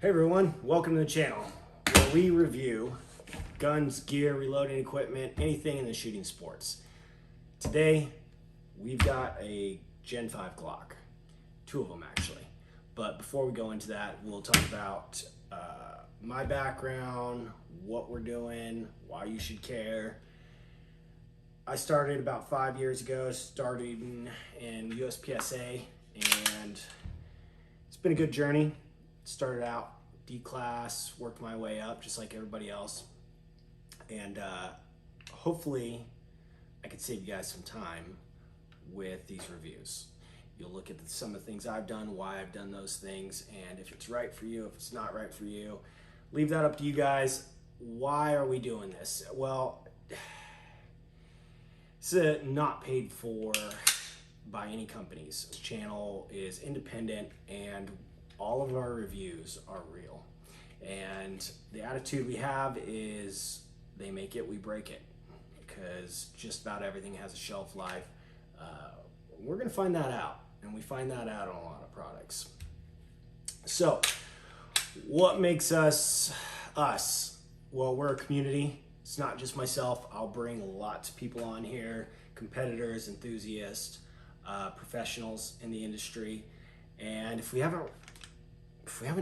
Hey everyone, welcome to the channel where we review guns, gear, reloading equipment, anything in the shooting sports. Today, we've got a Gen 5 Glock, two of them actually. But before we go into that, we'll talk about my background, what we're doing, why you should care. I started about 5 years ago, starting in USPSA, and it's been a good journey. Started out D-class, worked my way up just like everybody else, and hopefully I could save you guys some time with these reviews. You'll look at some of the things I've done, why I've done those things, and if it's right for you, if it's not right for you, leave that up to you guys. Why are we doing this? Well, it's not paid for by any companies. This channel is independent and all of our reviews are real. And the attitude we have is they make it, we break it. Because just about everything has a shelf life. We're gonna find that out. And we find that out on a lot of products. So, what makes us us? Well, we're a community. It's not just myself. I'll bring lots of people on here, competitors, enthusiasts, professionals in the industry. And if we haven't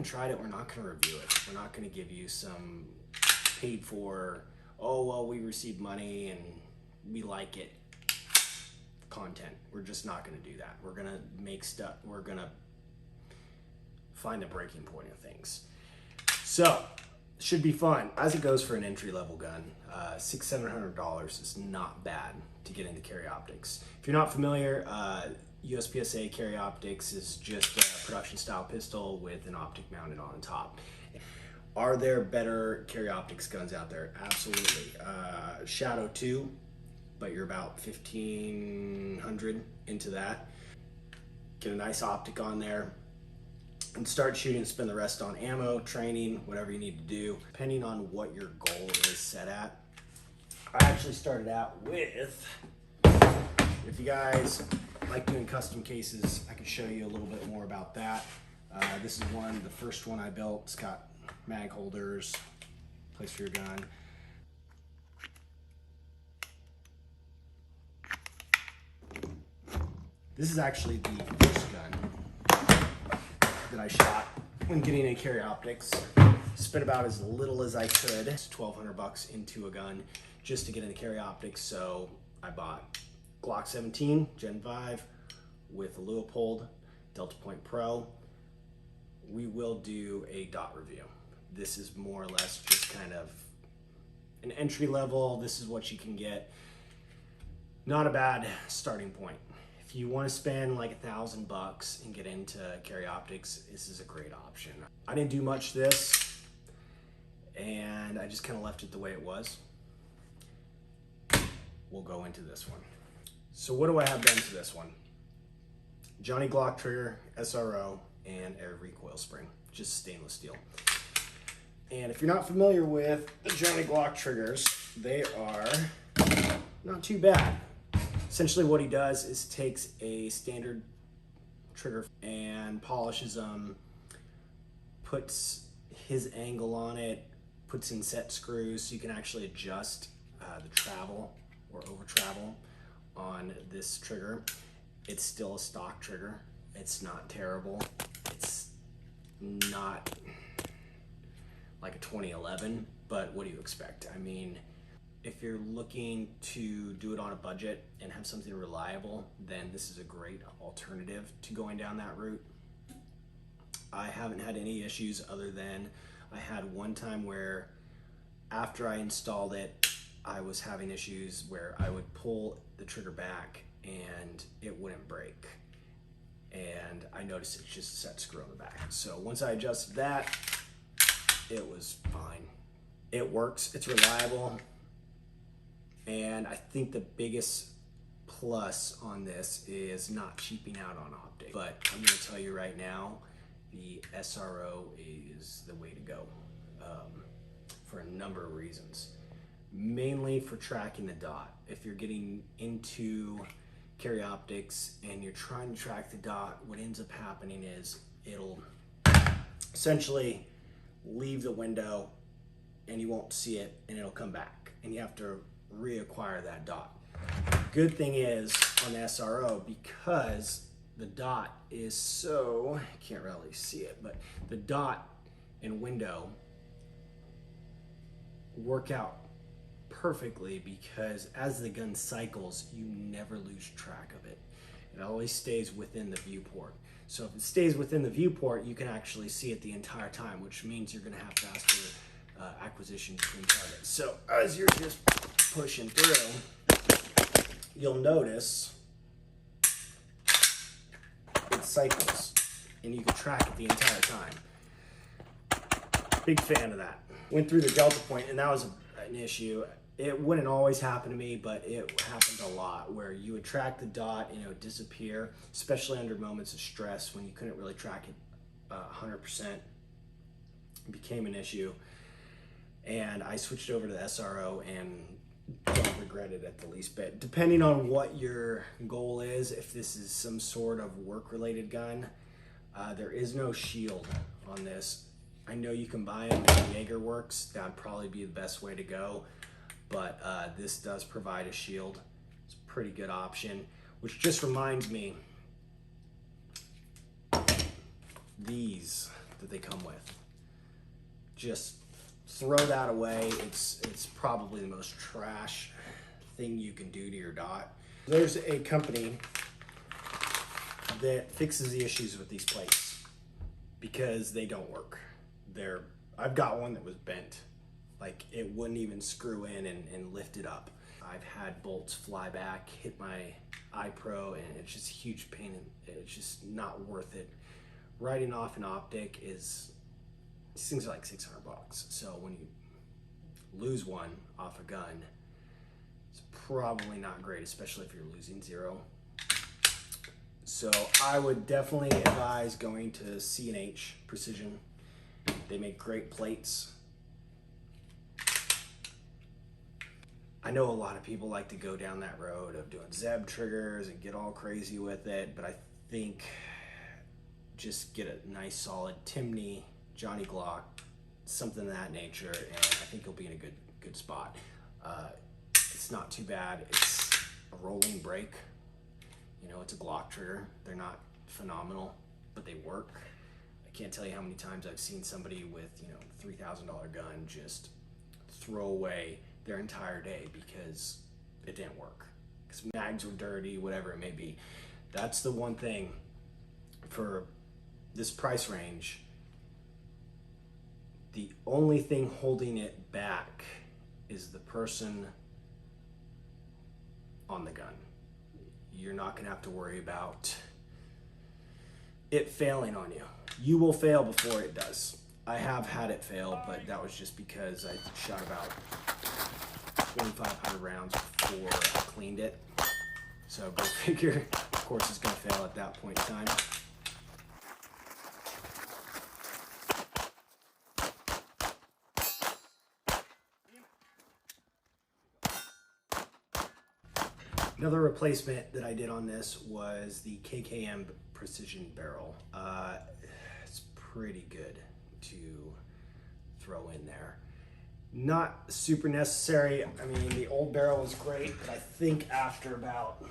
tried it, we're not going to review it. We're not going to give you some paid for, oh, well, we received money and we like it content. We're just not going to do that. We're going to make stuff, we're going to find a breaking point of things. So, should be fun. As it goes for an entry-level gun, $600-700 is not bad to get into carry optics. If you're not familiar, USPSA carry optics is just a production style pistol with an optic mounted on top. Are there better carry optics guns out there? Absolutely. Shadow 2, but you're about 1,500 into that. Get a nice optic on there and start shooting, spend the rest on ammo, training, whatever you need to do, depending on what your goal is set at. I actually started out with, if you guys like doing custom cases, I can show you a little bit more about that. This is the first one I built. It's got mag holders, place for your gun. This is actually the first gun that I shot when getting a carry optics. Spent about as little as I could. It's $1,200 into a gun just to get into carry optics. So I bought Glock 17 Gen 5 with a Leupold Delta Point Pro. We will do a dot review. This is more or less just kind of an entry level. This is what you can get. Not a bad starting point. If you want to spend like $1,000 and get into carry optics, this is a great option. I didn't do much to this, and I just kind of left it the way it was. We'll go into this one. So what do I have done to this one? Johnny Glock trigger, SRO, and air recoil spring, just stainless steel. And if you're not familiar with the Johnny Glock triggers, they are not too bad. Essentially what he does is takes a standard trigger and polishes them, puts his angle on it, puts in set screws so you can actually adjust the travel or over travel on this trigger. It's still a stock trigger. It's not terrible. It's not like a 2011, but what do you expect? I mean, if you're looking to do it on a budget and have something reliable, then this is a great alternative to going down that route. I haven't had any issues other than I had one time where after I installed it, I was having issues where I would pull the trigger back and it wouldn't break. And I noticed it's just a set screw on the back. So once I adjusted that, it was fine. It works, it's reliable. And I think the biggest plus on this is not cheaping out on optic. But I'm gonna tell you right now, the SRO is the way to go for a number of reasons. Mainly for tracking the dot. If you're getting into carry optics and you're trying to track the dot, what ends up happening is it'll essentially leave the window and you won't see it and it'll come back and you have to reacquire that dot. Good thing is on the SRO, because the dot is so, I can't really see it, but the dot and window work out perfectly, because as the gun cycles, you never lose track of it. It always stays within the viewport. So if it stays within the viewport, you can actually see it the entire time, which means you're gonna have faster acquisition between targets. So as you're just pushing through, you'll notice it cycles and you can track it the entire time. Big fan of that. Went through the delta point and that was an issue. It wouldn't always happen to me, but it happened a lot where you would track the dot and it would disappear, especially under moments of stress when you couldn't really track it 100%. It became an issue. And I switched over to the SRO and don't regret it at the least bit. Depending on what your goal is, if this is some sort of work-related gun, there is no shield on this. I know you can buy them at Jaeger Works. That'd probably be the best way to go. But this does provide a shield. It's a pretty good option, which just reminds me, these that they come with. Just throw that away. It's probably the most trash thing you can do to your dot. There's a company that fixes the issues with these plates because they don't work. I've got one that was bent. Like it wouldn't even screw in and lift it up. I've had bolts fly back, hit my iPro, and it's just a huge pain and it's just not worth it. Writing off an optic these things are like $600. So when you lose one off a gun, it's probably not great, especially if you're losing zero. So I would definitely advise going to C&H Precision. They make great plates. I know a lot of people like to go down that road of doing Zeb triggers and get all crazy with it, but I think just get a nice solid Timney, Johnny Glock, something of that nature, and I think you'll be in a good spot. It's not too bad. It's a rolling break. You know, it's a Glock trigger. They're not phenomenal, but they work. I can't tell you how many times I've seen somebody with, you know, $3,000 gun just throw away their entire day because it didn't work, because mags were dirty, whatever it may be. That's the one thing for this price range. The only thing holding it back is the person on the gun. You're not gonna have to worry about it failing on you. You will fail before it does. I have had it fail, but that was just because I shot about 2,500 rounds before I cleaned it. So go figure, of course it's gonna fail at that point in time. Another replacement that I did on this was the KKM Precision Barrel. It's pretty good to throw in there. Not super necessary. I mean, the old barrel was great, but I think after about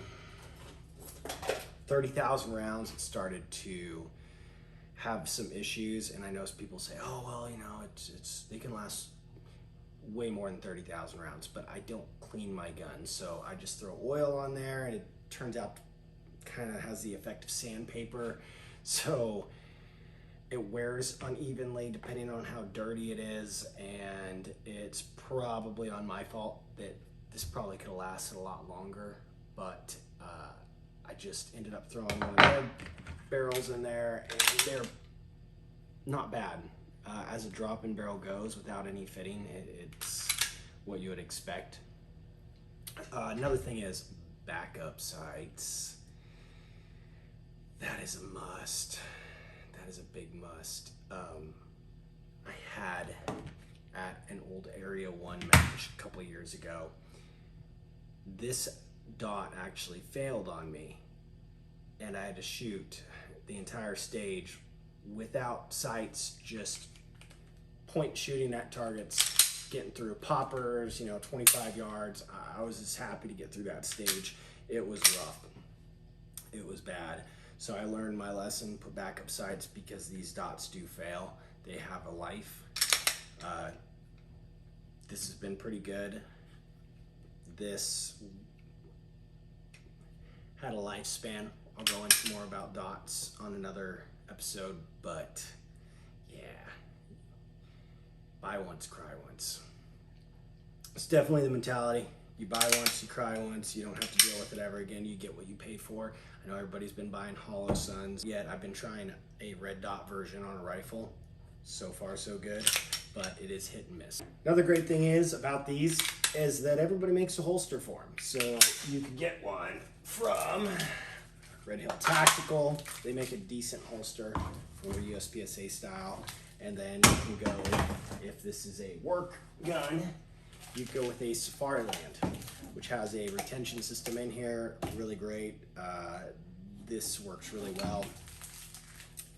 30,000 rounds, it started to have some issues. And I know people say, oh, well, you know, they can last way more than 30,000 rounds, but I don't clean my gun. So I just throw oil on there and it turns out kind of has the effect of sandpaper. So it wears unevenly depending on how dirty it is, and it's probably on my fault that this probably could have lasted a lot longer, but I just ended up throwing one of their barrels in there, and they're not bad. As a drop-in barrel goes, without any fitting, it's what you would expect. Another thing is backup sights. That is a must. That is a big must. I had at an old Area 1 match a couple years ago, this dot actually failed on me, and I had to shoot the entire stage without sights, just point shooting at targets, getting through poppers, 25 yards. I was just happy to get through that stage. It was rough. It was bad. So I learned my lesson, put backup sights, because these dots do fail. They have a life. This has been pretty good. This had a lifespan. I'll go into more about dots on another episode, but yeah, buy once, cry once. It's definitely the mentality. You buy once, you cry once, you don't have to deal with it ever again. You get what you paid for. I know everybody's been buying hollow suns, yet I've been trying a red dot version on a rifle. So far so good, but it is hit and miss. Another great thing is about these is that everybody makes a holster for them. So you can get one from Red Hill Tactical. They make a decent holster for USPSA style. And then you can go, if this is a work gun, you go with a Safariland, which has a retention system in here, really great. This works really well.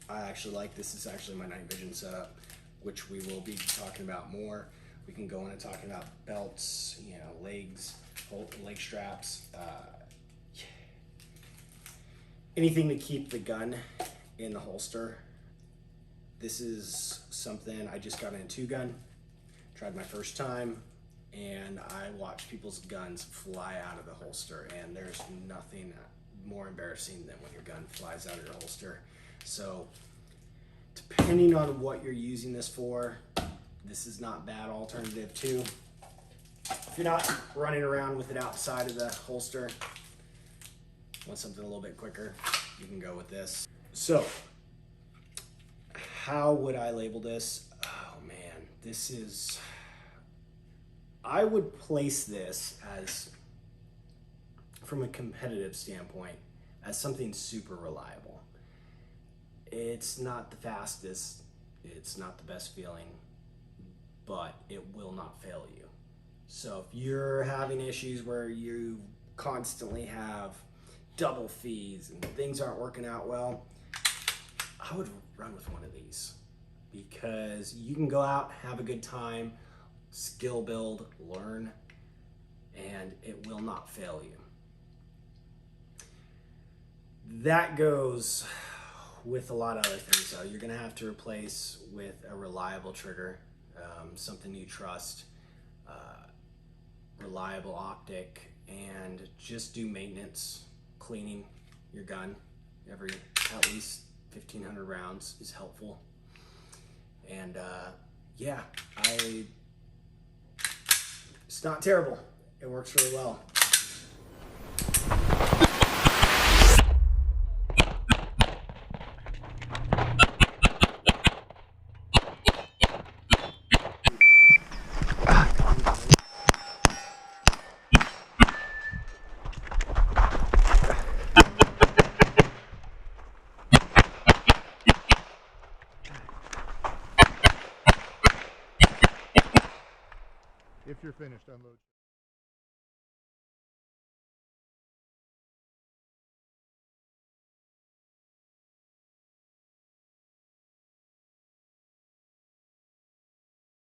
I actually like this. Is actually my night vision setup, which we will be talking about more. We can go into talking about belts, legs, leg straps, anything to keep the gun in the holster. This is something I just got in a 2-gun, tried my first time, and I watched people's guns fly out of the holster, and there's nothing more embarrassing than when your gun flies out of your holster. So depending on what you're using this for, this is not bad alternative too. If you're not running around with it outside of the holster, want something a little bit quicker, you can go with this. So how would I label this? Oh man, this is, I would place this as, from a competitive standpoint, as something super reliable. It's not the fastest, it's not the best feeling, but it will not fail you. So if you're having issues where you constantly have double feeds and things aren't working out well, I would run with one of these, because you can go out, have a good time, skill build, learn, and it will not fail you. That goes with a lot of other things though. You're gonna have to replace with a reliable trigger, something you trust, reliable optic, and just do maintenance, cleaning your gun every at least 1,500 rounds is helpful. And yeah, it's not terrible. It works really well. If you're finished, unload.